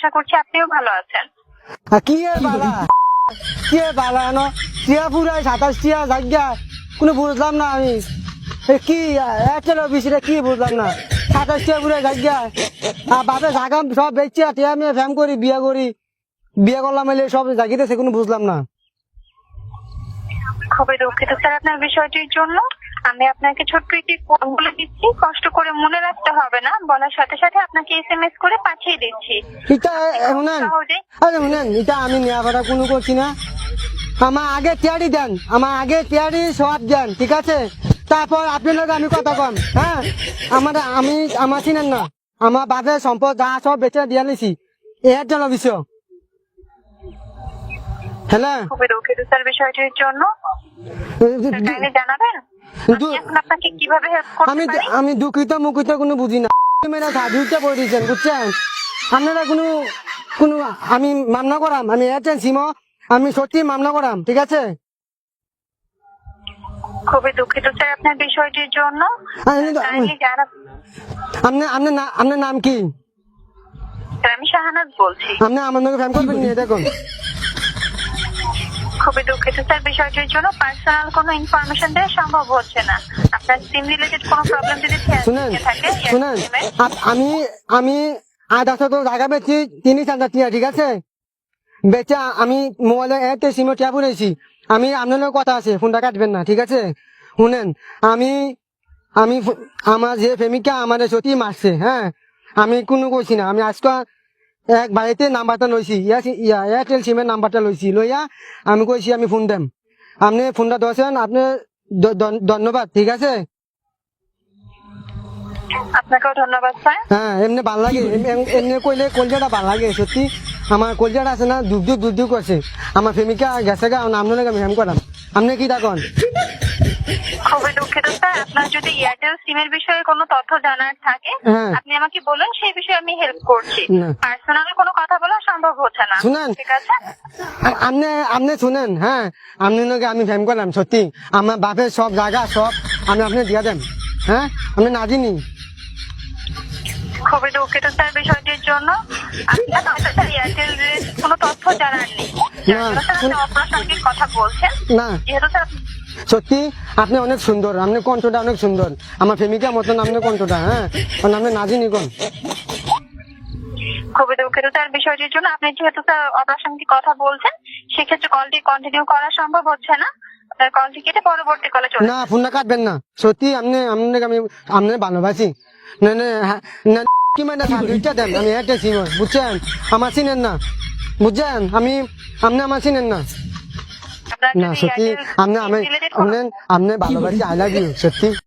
আশা করছি আপনিও ভালো আছেন। কি এর বালা কি এর বালা ন টিয়া পুরাই 27 টিয়া জায়গা কোনো বুঝলাম না আমি কি এয়ারটেল অফিসে কি বুঝলাম না 27 টিয়া পুরাই জায়গা আর বাপে জায়গা সব বেচছে টিয়া আমি ফ্যাম করি বিয়ে করলাম এলে সব জায়গাতে কোনো বুঝলাম না। খুবই দুঃখিত স্যার আপনার বিষয়টির জন্য। আমি আপনাকে ছোট্ট একটি কোড বলে দিচ্ছি, কষ্ট করে মনে রাখতে হবে না, বলার সাথে সাথে আপনাকে SMS করে পাঠিয়ে দিচ্ছি। এটা শুনেন আরে শুনেন এটা আমি নেওয়া ভাড়া কোনো করছি না। আমার আগে টিয়ারি দেন, আমার আগে টিয়ারি সব দেন, ঠিক আছে? তারপর আপনার লগে আমি কথা কম। হ্যাঁ আমার চিনেন না, আমার বাপের সম্পদ যা সব বেচে দিয়ে নিছি এর জন্য বিষয়। হ্যাঁ খুবই দুঃখিত স্যার বিষয়টির জন্য। কাইন্ডলি জানাবেন আমি এখন আপনাকে কিভাবে হেল্প করতে পারি। আমি দুঃখিত মুখিত কোনো বুঝি না, মেয়েরা সাধুটা বলে দিয়েছেন বুঝছেন। আপনারা কোনো আমি মামলা করাম, আমি এয়ারটেল সিম আমি সত্যি মামলা করাম, ঠিক আছে? খুবই দুঃখিত স্যার আপনার বিষয়টির জন্য। কাইন্ডলি জানাবেন আপনার নাম কি? আমি শাহানাজ বলছি। আপনি আমার নাকি ফ্যাম করবেন নিয়ে দেখুন। খুবই দুঃখিত স্যার বিষয়টির জন্য। পার্সোনাল কোনো ইনফরমেশন দেওয়া সম্ভব হচ্ছে না। আপনার সিম রিলেটেড কোনো প্রবলেম যদি থাকে শুনেন আমি আধা শত জায়গা বেচি 3,000 টিয়া, ঠিক আছে? বেচা আমি মোবাইলে একটা সিমে টিয়া পুরেছি। আমি আপনার কথা আছে, ফোনটা কাটবেন না, ঠিক আছে? শুনেন আমি আমার যে প্রেমিকা আমার সত্যি মারছে, হ্যাঁ আমি কোনো কইছি না। আমি আজকে এক বাড়িতে নাম্বারটা লইছি, এয়ারটেল সিমের নাম্বারটা লইছি, লইয়া আমি কইছি আমি ফোন দেম। আপনি ফোনটা ধরছেন, আপনি ধন্যবাদ, ঠিক আছে? আপনাকেও ধন্যবাদ স্যার। হ্যাঁ এমনি ভাল লাগে, এমনি কইলে কলজাটা ভাল লাগে সত্যি। আমার কলজাটা আছে না দুধ করছে। আমার প্রেমিকা গেছে গা আপনার লাগে আমি হেম করাম, আপনি কি দেখুন। খুবই দুঃখিত স্যার, আপনার যদি এয়ারটেল সিমের বিষয়ে কোনো তথ্য জানার থাকে আপনি আমাকে বলুন, সেই বিষয়ে আমি হেল্প করছি। পার্সোনাল কোনো কথা বলা সম্ভব হচ্ছে না, শুনেন ঠিক আছে? আপনি শুনেন, হ্যাঁ আপনি নাকি আমি ফেম করলাম সত্যি। আমার বাপের সব জায়গা সব আপনি দিয়া দেন, হ্যাঁ আমি না দিনি। খুবই দুঃখিত স্যার বিষয়টির জন্য। আপনার এয়ারটেল কোনো তথ্য জানার নেই, অপ্রাসঙ্গিক কথা বলছেন না। যেহেতু স্যার সত্যি আপনি অনেক সুন্দর, আপনার কণ্ঠটা অনেক সুন্দর, আমার প্রেমিকা মতন আপনার কণ্ঠটা, হ্যাঁ আপনি না দিনি কোন। খুবই দুঃখিত স্যার বিষয়টির জন্য। আপনি যেহেতু স্যার অপ্রাসঙ্গিক কথা বলছেন, সেক্ষেত্রে কলটি কন্টিনিউ করা সম্ভব হচ্ছে না। আপনার কলটি কেটে পরবর্তী কলে চলে না, ফোনটা কাটবেন না, সত্যি আমি আপনার ভালোবাসি। না কি মানে দুইটা দেন, আমি একটা চিন বুঝছেন, আমার চিনেন না বুঝছেন, আপনি আমার চিনেন না। না সত্যি আপনি ভালোবাসি, আই লাভ ইউ সত্যি।